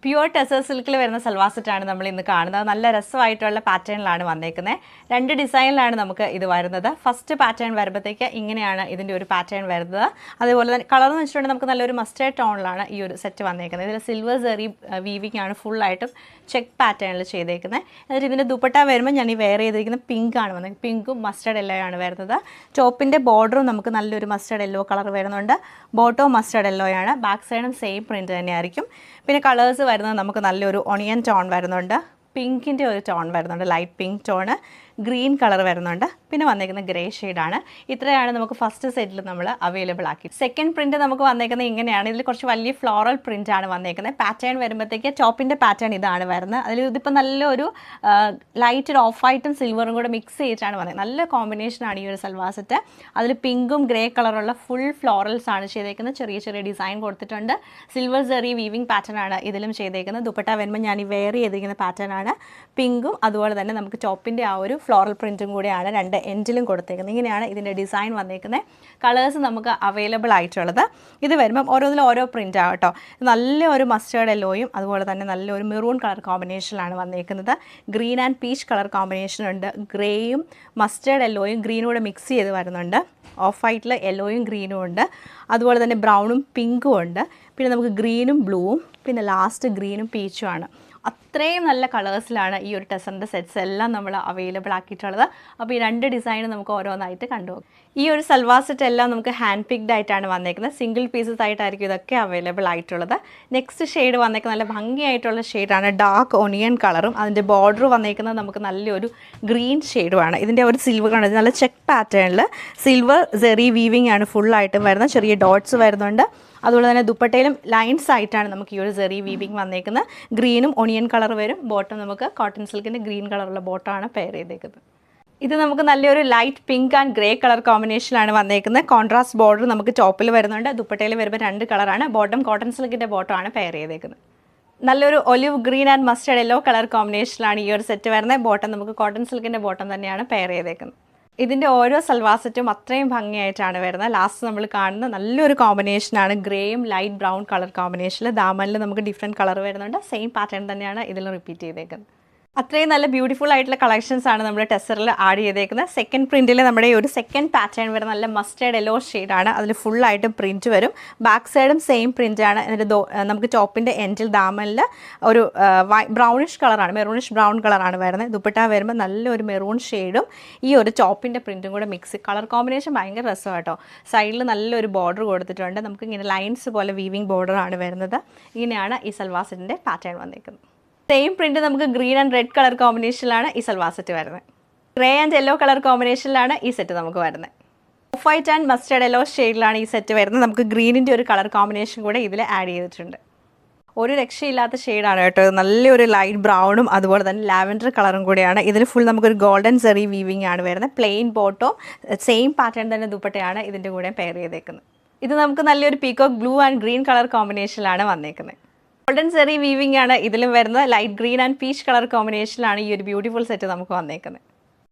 Pure tussar സിൽക്കിൽ വരുന്ന സൽവാർ സെറ്റാണ് നമ്മൾ ഇന്ന് കാണുന്നത്. നല്ല രസമായിട്ടുള്ള പാറ്റേണിലാണ് വന്നേക്കുന്നത്. 2 ഡിസൈനിലാണ് നമുക്ക് ഇത് വരുന്നത്. ഫസ്റ്റ് പാറ്റേൺ വരുമ്പോഴത്തേക്ക് ഇങ്ങനെയാണ് ഇതിൻ്റെ ഒരു പാറ്റേൺ വരുന്നത്. അതുപോലെ തന്നെ കളർ എന്ന് വെച്ചിട്ടുണ്ടെങ്കിൽ നമുക്ക് നല്ലൊരു മസ്റ്റേർഡ് ടോണിലാണ് ഈ ഒരു സെറ്റ് വന്നേക്കുന്നത്. ഇതിൽ സിൽവർ സെറി വീവിംഗ് ആണ് ഫുള്ളായിട്ടും ചെക്ക് പാറ്റേണിൽ ചെയ്തേക്കുന്നത്. എന്നിട്ട് ഇതിൻ്റെ ദുപ്പട്ട വരുമ്പോൾ ഞാൻ ഈ വെയർ ചെയ്തിരിക്കുന്ന പിങ്ക് ആണ് വന്നത്. പിങ്കും മസ്റ്റേർഡ് യെല്ലോ ആണ് വരുന്നത്. ടോപ്പിൻ്റെ ബോർഡറും നമുക്ക് നല്ലൊരു മസ്റ്റേർഡ് യെല്ലോ കളർ വരുന്നുണ്ട്. ബോട്ടവും മസ്റ്റേർഡ് യെല്ലോ ആണ്. ബാക്ക് സൈഡും സെയിം പ്രിൻറ്റ് തന്നെയായിരിക്കും. പിന്നെ കളേഴ്സ് വരുന്നത് നമുക്ക് നല്ലൊരു ഒണിയൻ ടോൺ വരുന്നുണ്ട്, പിങ്കിൻ്റെ ഒരു ടോൺ വരുന്നുണ്ട്, light pink tone, green colour വരുന്നുണ്ട്, പിന്നെ വന്നേക്കുന്ന ഗ്രേ ഷെയ്ഡാണ്. ഇത്രയാണ് നമുക്ക് ഫസ്റ്റ് സെറ്റിൽ നമ്മൾ അവൈലബിൾ ആക്കി. സെക്കൻഡ് പ്രിൻറ്റ് നമുക്ക് വന്നേക്കുന്നത് ഇങ്ങനെയാണ്. ഇതിൽ കുറച്ച് വലിയ ഫ്ലോറൽ പ്രിൻ്റ് ആണ് വന്നേക്കുന്നത്. പാറ്റേൺ വരുമ്പോഴത്തേക്ക് ടോപ്പിൻ്റെ പാറ്റേൺ ഇതാണ് വരുന്നത്. അതിൽ ഇതിപ്പോൾ നല്ലൊരു ലൈറ്റ് ഒരു ഓഫ് വൈറ്റും സിൽവറും കൂടെ മിക്സ് ചെയ്തിട്ടാണ് വന്നത്. നല്ല കോമ്പിനേഷനാണ് ഈ ഒരു സൽവാർ സെറ്റ്. അതിൽ പിങ്കും ഗ്രേ കളറുള്ള ഫുൾ ഫ്ലോറൽസ് ആണ് ചെയ്തേക്കുന്നത്. ചെറിയ ചെറിയ ഡിസൈൻ കൊടുത്തിട്ടുണ്ട്. സിൽവർ സെറി വീവിംഗ് പാറ്റേൺ ആണ് ഇതിലും ചെയ്തേക്കുന്നത്. ദുപ്പട്ട വരുമ്പോൾ ഞാൻ ഈ വെയർ ചെയ്തിരിക്കുന്ന പാറ്റേൺ ആണ്. പിങ്കും അതുപോലെ തന്നെ നമുക്ക് ടോപ്പിൻ്റെ ആ ഒരു ഫ്ലോറൽ പ്രിൻറ്റും കൂടെയാണ് 2 എൻഡിലും കൊടുത്തേക്കുന്നത്. ഇങ്ങനെയാണ് ഇതിൻ്റെ ഡിസൈൻ വന്നേക്കുന്നത്. കളേഴ്സ് നമുക്ക് അവൈലബിൾ ആയിട്ടുള്ളത്. ഇത് വരുമ്പം ഓരോന്നിലും ഓരോ പ്രിൻ്റ് ആകട്ടോ. നല്ലൊരു മസ്റ്റേർഡ് യെല്ലോയും അതുപോലെ തന്നെ നല്ലൊരു മെറൂൺ കളർ കോമ്പിനേഷനിലാണ് വന്നേക്കുന്നത്. Green and peach colour combination ഉണ്ട്. ഗ്രേയും മസ്റ്റേർഡ് യെല്ലോയും ഗ്രീനും കൂടെ മിക്സ് ചെയ്ത് വരുന്നുണ്ട്. ഓഫ് വൈറ്റിൽ യെല്ലോയും ഗ്രീനും ഉണ്ട്. അതുപോലെ തന്നെ ബ്രൗണും പിങ്കും ഉണ്ട്. പിന്നെ നമുക്ക് ഗ്രീനും ബ്ലൂവും പിന്നെ ലാസ്റ്റ് ഗ്രീനും പീച്ചും ആണ്. അത്രയും നല്ല കളേഴ്സിലാണ് ഈ ഒരു ടെസറിൻ്റെ സെറ്റ്സ് എല്ലാം നമ്മൾ അവൈലബിൾ ആക്കിയിട്ടുള്ളത്. അപ്പോൾ ഈ 2 ഡിസൈൻ നമുക്ക് ഓരോന്നായിട്ട് കണ്ടുപോകും. ഈ ഒരു സൽവാർ സെറ്റ് എല്ലാം നമുക്ക് ഹാൻഡ് പിക്ഡ് ആയിട്ടാണ് വന്നേക്കുന്നത്. സിംഗിൾ പീസസ് ആയിട്ടായിരിക്കും ഇതൊക്കെ അവൈലബിൾ ആയിട്ടുള്ളത്. നെക്സ്റ്റ് ഷെയ്ഡ് വന്നേക്കുന്നത് നല്ല ഭംഗിയായിട്ടുള്ള ഷെയ്ഡാണ്. ഡാർക്ക് ഒണിയൻ കളറും അതിൻ്റെ ബോർഡർ വന്നേക്കുന്നത് നമുക്ക് നല്ലൊരു ഗ്രീൻ ഷെയ്ഡുമാണ്. ഇതിൻ്റെ ഒരു സിൽവർ ആണ്, നല്ല ചെക്ക് പാറ്റേണിൽ സിൽവർ സെറി വീവിംഗ് ആണ് ഫുള്ളായിട്ടും വരുന്നത്. ചെറിയ ഡോട്ട്സ് വരുന്നുണ്ട്. അതുപോലെ തന്നെ ദുപ്പട്ടയിലും ലൈൻസ് ആയിട്ടാണ് നമുക്ക് ഈ ഒരു സെറി വീവിംഗ് വന്നേക്കുന്നത്. ഗ്രീനും ഒണിയൻ കളർ വരും. ബോട്ടം നമുക്ക് കോട്ടൺ സിൽക്കിൻ്റെ ഗ്രീൻ കളറുള്ള ബോട്ടമാണ് പെയർ ചെയ്തേക്കുന്നത്. ഇത് നമുക്ക് നല്ലൊരു light pink and grey colour കോമ്പിനേഷനിലാണ് വന്നേക്കുന്നത്. കോൺട്രാസ്റ്റ് ബോർഡർ നമുക്ക് ടോപ്പിൽ വരുന്നുണ്ട്. ദുപ്പട്ടയിൽ വരുമ്പോൾ 2 കളറാണ്. ബോട്ടം കോട്ടൺ സിൽക്കിൻ്റെ ബോട്ടമാണ് പെയർ ചെയ്തേക്കുന്നത്. നല്ലൊരു olive green and mustard yellow colour കോമ്പിനേഷനിലാണ് ഈ ഒരു സെറ്റ് വരുന്നത്. ബോട്ടം നമുക്ക് കോട്ടൺ സിൽക്കിൻ്റെ ബോട്ടം തന്നെയാണ് പെയർ ചെയ്തേക്കുന്നത്. ഇതിൻ്റെ ഓരോ സൽവാർ സെറ്റും അത്രയും ഭംഗിയായിട്ടാണ് വരുന്നത്. ലാസ്റ്റ് നമ്മൾ കാണുന്ന നല്ലൊരു കോമ്പിനേഷനാണ് ഗ്രേയും ലൈറ്റ് ബ്രൗൺ കളർ കോമ്പിനേഷനിൽ. ദാമനിൽ നമുക്ക് ഡിഫറെൻറ്റ് കളർ വരുന്നുണ്ട്. സെയിം പാറ്റേൺ തന്നെയാണ് ഇതിൽ റിപ്പീറ്റ് ചെയ്തേക്കുന്നത്. അത്രയും നല്ല ബ്യൂട്ടിഫുൾ ആയിട്ടുള്ള കളക്ഷൻസ് ആണ് നമ്മൾ ടെസറിൽ ആഡ് ചെയ്തേക്കുന്നത്. സെക്കൻഡ് പ്രിൻറ്റിൽ നമ്മുടെ ഒരു സെക്കൻഡ് പാറ്റേൺ വരുന്ന നല്ല മസ്റ്റേർഡ് യെല്ലോ ഷെയ്ഡാണ്. അതിൽ ഫുള്ളായിട്ടും പ്രിൻറ്റ് വരും. ബാക്ക് സൈഡും സെയിം പ്രിൻറ്റാണ്. എന്നിട്ട് നമുക്ക് ടോപ്പിൻ്റെ എൻഡിൽ ദാമനിൽ ഒരു ബ്രൗണിഷ് കളറാണ്, മെറൂണിഷ് ബ്രൗൺ കളറാണ് വരുന്നത്. ദുപ്പട്ട വരുമ്പോൾ നല്ലൊരു മെറൂൺ ഷെയ്ഡും ഈ ഒരു ടോപ്പിൻ്റെ പ്രിൻറ്റും കൂടെ മിക്സ്. കളർ കോമ്പിനേഷൻ ഭയങ്കര രസമാണ് കേട്ടോ. സൈഡിൽ നല്ലൊരു ബോർഡർ കൊടുത്തിട്ടുണ്ട്. നമുക്ക് ഇങ്ങനെ ലൈൻസ് പോലെ വീവിംഗ് ബോർഡറാണ് വരുന്നത്. ഇങ്ങനെയാണ് ഈ സൽവാർ സെറ്റിൻ്റെ പാറ്റേൺ വന്നിരിക്കുന്നത്. സെയിം പ്രിൻറ്റ് നമുക്ക് ഗ്രീൻ ആൻഡ് റെഡ് കളർ കോമ്പിനേഷനിലാണ് ഈ സൽവാർ സെറ്റ് വരുന്നത്. ഗ്രേ ആൻഡ് യെല്ലോ കളർ കോമ്പിനേഷനിലാണ് ഈ സെറ്റ് നമുക്ക് വരുന്നത്. Of white and mustard yellow ഷെയ്ഡിലാണ് ഈ സെറ്റ് വരുന്നത്. നമുക്ക് ഗ്രീനിൻ്റെ ഒരു കളർ കോമ്പിനേഷൻ കൂടെ ഇതിൽ ആഡ് ചെയ്തിട്ടുണ്ട്. ഒരു രക്ഷയില്ലാത്ത ഷെയ്ഡാണ് കേട്ടോ. നല്ലൊരു ലൈറ്റ് ബ്രൗണും അതുപോലെ തന്നെ ലാവൻഡർ കളറും കൂടെയാണ്. ഇതിൽ ഫുൾ നമുക്കൊരു ഗോൾഡൻ സെറി വീവിംഗ് ആണ് വരുന്നത്. പ്ലെയിൻ ബോട്ടോ സെയിം പാറ്റേൺ തന്നെ ദുപ്പട്ടയാണ് ഇതിൻ്റെ കൂടെ പെയർ ചെയ്തേക്കുന്നത്. ഇത് നമുക്ക് നല്ലൊരു peacock blue and green colour കോമ്പിനേഷനിലാണ് വന്നേക്കുന്നത്. ഗോൾഡൻ സെറി വീവിംഗ് ആണ് ഇതിലും വരുന്നത്. Light green and peach colour കോമ്പിനേഷനിലാണ് ഈ ഒരു ബ്യൂട്ടിഫുൾ സെറ്റ് നമുക്ക് വന്നേക്കുന്നത്.